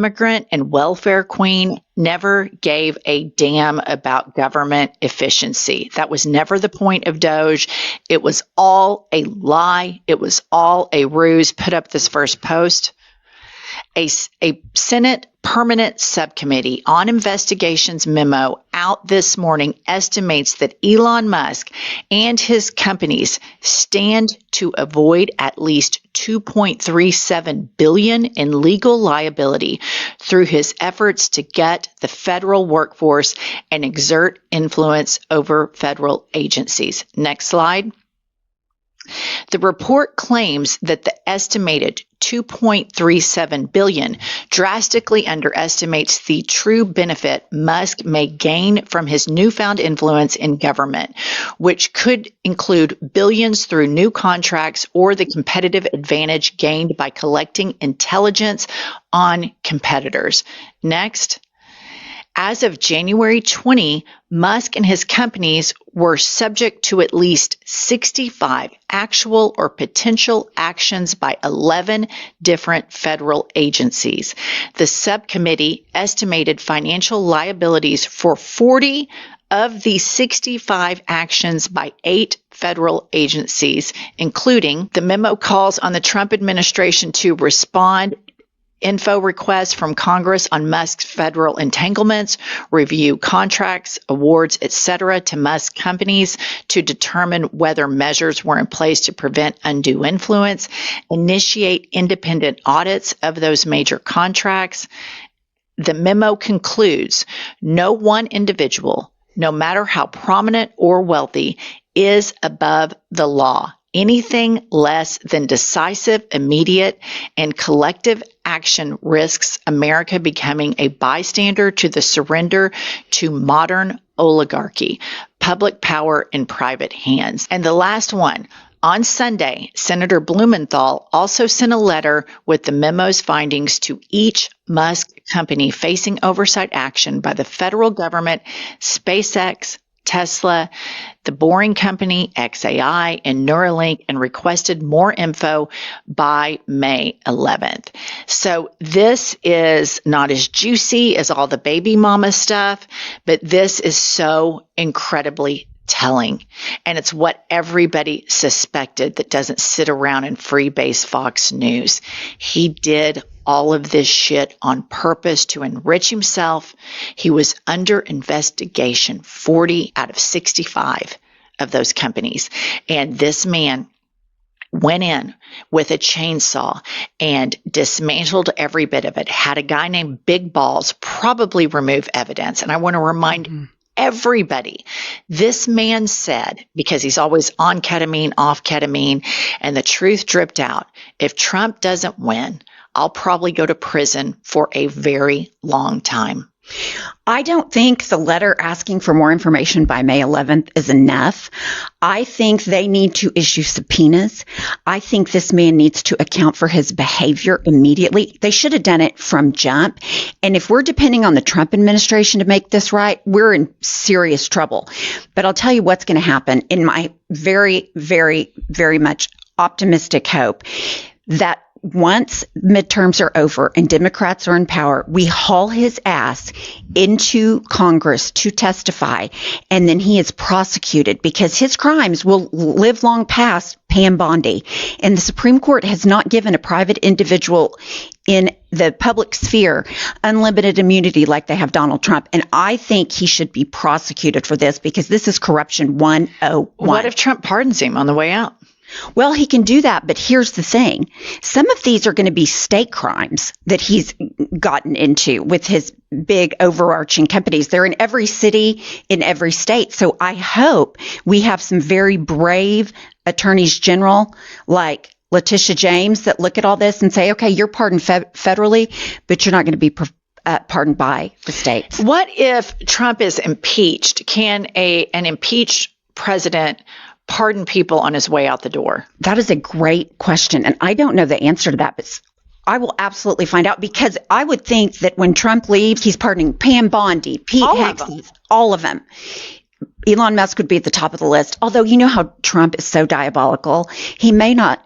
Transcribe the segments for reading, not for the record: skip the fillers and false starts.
immigrant and welfare queen never gave a damn about government efficiency. That was never the point of DOGE. It was all a lie. It was all a ruse. Put up this first post. A Senate Permanent Subcommittee on Investigations memo out this morning estimates that Elon Musk and his companies stand to avoid at least $2.37 billion in legal liability through his efforts to gut the federal workforce and exert influence over federal agencies. Next slide. The report claims that the estimated $2.37 billion drastically underestimates the true benefit Musk may gain from his newfound influence in government, which could include billions through new contracts or the competitive advantage gained by collecting intelligence on competitors. Next. As of January 20, Musk and his companies were subject to at least 65 actual or potential actions by 11 different federal agencies. The subcommittee estimated financial liabilities for 40 of the 65 actions by 8 federal agencies, including the memo calls on the Trump administration to respond info requests from Congress on Musk's federal entanglements, review contracts, awards, etc. to Musk companies to determine whether measures were in place to prevent undue influence, initiate independent audits of those major contracts. The memo concludes, no one individual, no matter how prominent or wealthy, is above the law. Anything less than decisive, immediate, and collective action risks America becoming a bystander to the surrender to modern oligarchy, public power in private hands. And the last one. On Sunday, Senator Blumenthal also sent a letter with the memo's findings to each Musk company facing oversight action by the federal government, SpaceX, Tesla, the Boring Company, XAI, and Neuralink, and requested more info by May 11th. So this is not as juicy as all the baby mama stuff, but this is so incredibly telling. And it's what everybody suspected that doesn't sit around and freebase Fox News. He did all of this shit on purpose to enrich himself. He was under investigation, 40 out of 65 of those companies. And this man went in with a chainsaw and dismantled every bit of it, had a guy named Big Balls probably remove evidence. And I want to remind everybody, this man said, because he's always on ketamine, off ketamine, and the truth dripped out, if Trump doesn't win, I'll probably go to prison for a very long time. I don't think the letter asking for more information by May 11th is enough. I think they need to issue subpoenas. I think this man needs to account for his behavior immediately. They should have done it from jump. And if we're depending on the Trump administration to make this right, we're in serious trouble. But I'll tell you what's going to happen in my very, very, very much optimistic hope that once midterms are over and Democrats are in power, we haul his ass into Congress to testify, and then he is prosecuted because his crimes will live long past Pam Bondi. And the Supreme Court has not given a private individual in the public sphere unlimited immunity like they have Donald Trump. And I think he should be prosecuted for this because this is corruption 101. What if Trump pardons him on the way out? Well, he can do that, but here's the thing. Some of these are going to be state crimes that he's gotten into with his big overarching companies. They're in every city, in every state. So I hope we have some very brave attorneys general like Letitia James that look at all this and say, okay, you're pardoned federally, but you're not going to be pardoned by the states. What if Trump is impeached? Can an impeached president pardon people on his way out the door? That is a great question. And I don't know the answer to that, but I will absolutely find out because I would think that when Trump leaves, he's pardoning Pam Bondi, Pete Hegseth, all of them. Elon Musk would be at the top of the list. Although you know how Trump is so diabolical, he may not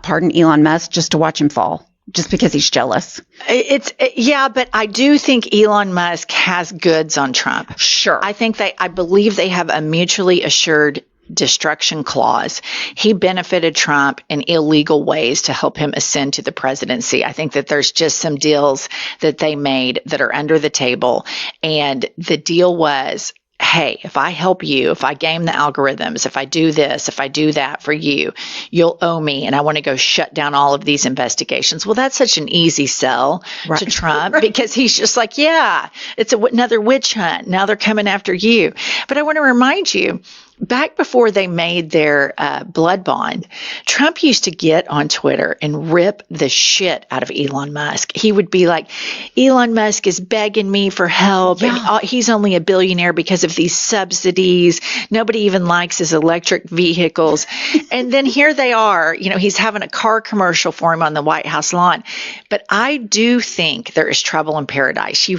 pardon Elon Musk just to watch him fall. just because he's jealous. Yeah, but I do think Elon Musk has goods on Trump. Sure. I believe they have a mutually assured destruction clause. He benefited Trump in illegal ways to help him ascend to the presidency. I think that there's just some deals that they made that are under the table. And the deal was, hey, if I help you, if I game the algorithms, if I do this, if I do that for you, you'll owe me. And I want to go shut down all of these investigations. Well, that's such an easy sell to Trump because he's just like, yeah, it's another witch hunt. Now they're coming after you. But I want to remind you, back before they made their blood bond, Trump used to get on Twitter and rip the shit out of Elon Musk. He would be like, Elon Musk is begging me for help. Yeah. And he's only a billionaire because of these subsidies. Nobody even likes his electric vehicles. And then here they are, he's having a car commercial for him on the White House lawn. But I do think there is trouble in paradise.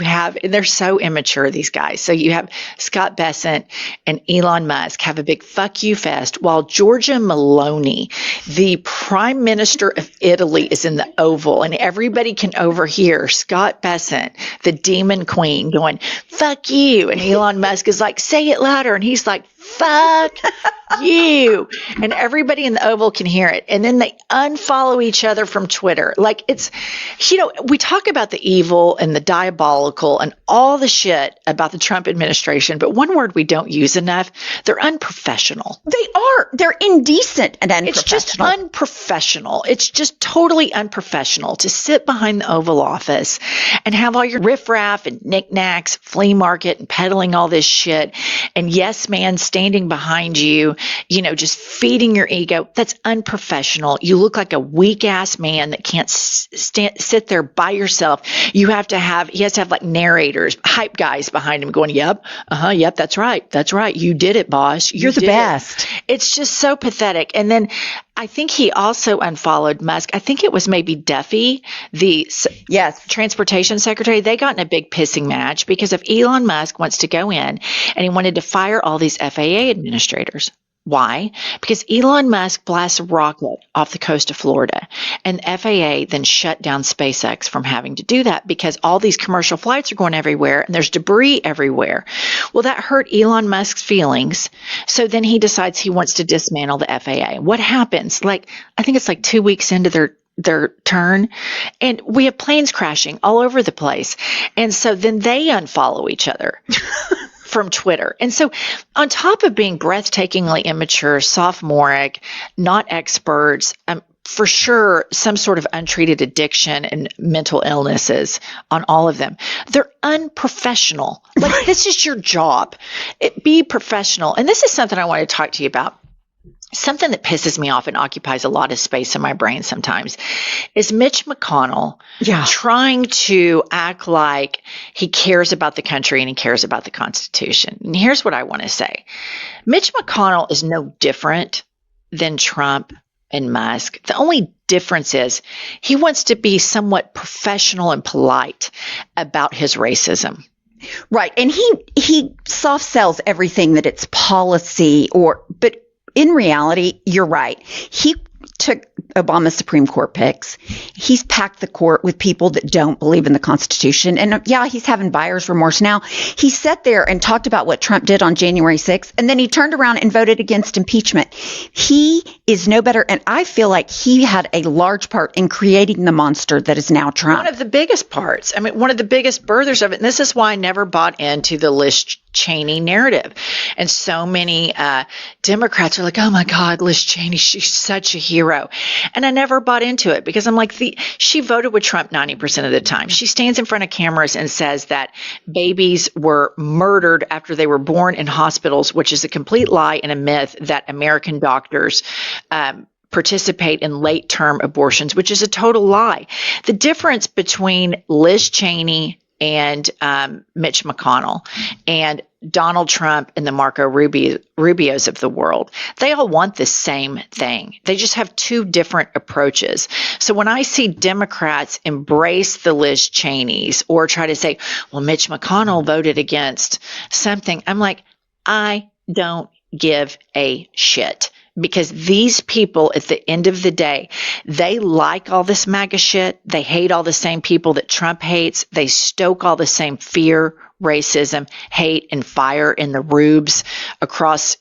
They're so immature, these guys. So you have Scott Bessent and Elon Musk have a big fuck you fest while Giorgia Meloni, the prime minister of Italy, is in the Oval, and everybody can overhear Scott Bessent, the demon queen, going, fuck you. And Elon Musk is like, say it louder. And he's like, fuck you. And everybody in the Oval can hear it. And then they unfollow each other from Twitter. Like we talk about the evil and the diabolical and all the shit about the Trump administration, but one word we don't use enough, they're unprofessional. They are. They're indecent and unprofessional. It's just unprofessional. It's just totally unprofessional to sit behind the Oval Office and have all your riffraff and knickknacks, flea market, and peddling all this shit, and yes man standing behind you, just feeding your ego. That's unprofessional. You look like a weak ass man that can't sit there by yourself. He has to have like narrators, hype guys behind him going, yep, yep, that's right. You did it, boss. You're the best. It's just so pathetic. And then I think he also unfollowed Musk. I think it was maybe Duffy, the transportation secretary. They got in a big pissing match because if Elon Musk wants to go in and he wanted to fire all these FAA administrators. Why? Because Elon Musk blasts a rocket off the coast of Florida, and FAA then shut down SpaceX from having to do that because all these commercial flights are going everywhere and there's debris everywhere. Well, that hurt Elon Musk's feelings. So then he decides he wants to dismantle the FAA. What happens? I think it's 2 weeks into their turn, and we have planes crashing all over the place. And so then they unfollow each other. From Twitter. And so on top of being breathtakingly immature, sophomoric, not experts, for sure some sort of untreated addiction and mental illnesses on all of them, they're unprofessional. This is your job. Be professional. And this is something I want to talk to you about. Something that pisses me off and occupies a lot of space in my brain sometimes is Mitch McConnell trying to act like he cares about the country and he cares about the Constitution. And here's what I want to say. Mitch McConnell is no different than Trump and Musk. The only difference is he wants to be somewhat professional and polite about his racism. Right. And he soft sells everything that it's policy but in reality, you're right. He took Obama's Supreme Court picks. He's packed the court with people that don't believe in the Constitution. And he's having buyer's remorse now. He sat there and talked about what Trump did on January 6th, and then he turned around and voted against impeachment. He is no better. And I feel like he had a large part in creating the monster that is now Trump. One of the biggest parts. One of the biggest birthers of it. And this is why I never bought into the Liz Cheney narrative. And so many Democrats are like, oh my God, Liz Cheney, she's such a hero. And I never bought into it because I'm like, she voted with Trump 90% of the time. She stands in front of cameras and says that babies were murdered after they were born in hospitals, which is a complete lie and a myth that American doctors participate in late-term abortions, which is a total lie. The difference between Liz Cheney and Mitch McConnell and Donald Trump and the Marco Rubios of the world, they all want the same thing. They just have two different approaches. So when I see Democrats embrace the Liz Cheneys or try to say, well, Mitch McConnell voted against something, I'm like, I don't give a shit. because these people, at the end of the day, they like all this MAGA shit. They hate all the same people that Trump hates. They stoke all the same fear, racism, hate, and fire in the rubes across,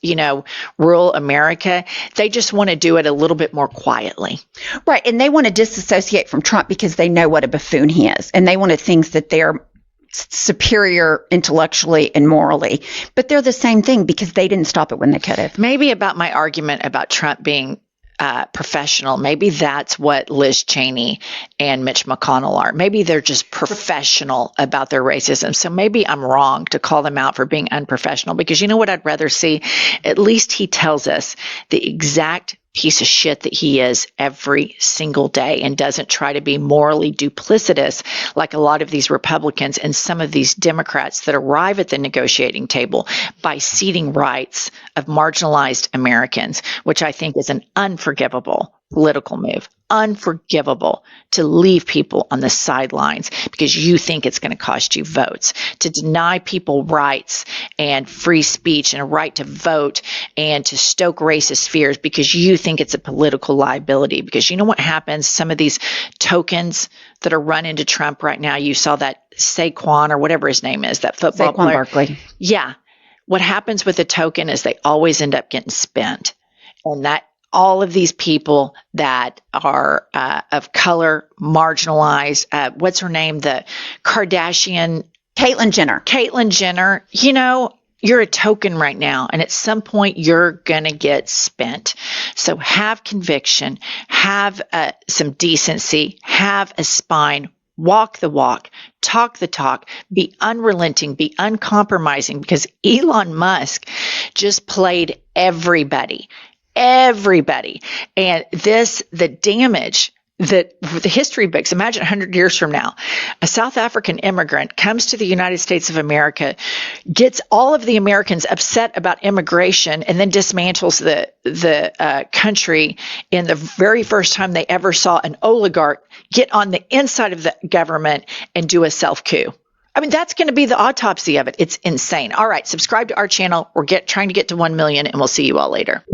rural America. They just want to do it a little bit more quietly. Right. And they want to disassociate from Trump because they know what a buffoon he is. And they want to think that they're superior intellectually and morally. But they're the same thing because they didn't stop it when they could have. Maybe about my argument about Trump being professional, maybe that's what Liz Cheney and Mitch McConnell are. Maybe they're just professional about their racism. So maybe I'm wrong to call them out for being unprofessional, because you know what I'd rather see? At least he tells us the exact piece of shit that he is every single day, and doesn't try to be morally duplicitous like a lot of these Republicans and some of these Democrats that arrive at the negotiating table by ceding rights of marginalized Americans, which I think is an unforgivable political move. Unforgivable to leave people on the sidelines because you think it's going to cost you votes, to deny people rights and free speech and a right to vote, and to stoke racist fears because you think it's a political liability. Because you know what happens? Some of these tokens that are run into Trump right now, you saw that Saquon or whatever his name is, that football player. Barkley. Yeah. What happens with a token is they always end up getting spent. And that all of these people that are of color, marginalized, what's her name? The Kardashian. Caitlyn Jenner, you're a token right now. And at some point you're going to get spent. So have conviction, have some decency, have a spine, walk the walk, talk the talk, be unrelenting, be uncompromising, because Elon Musk just played everybody. And the damage that the history books, imagine 100 years from now, a South African immigrant comes to the United States of America, gets all of the Americans upset about immigration, and then dismantles the country in the very first time they ever saw an oligarch get on the inside of the government and do a self-coup. I mean, that's going to be the autopsy of it. It's insane. All right, subscribe to our channel. We're trying to get to 1 million, and we'll see you all later.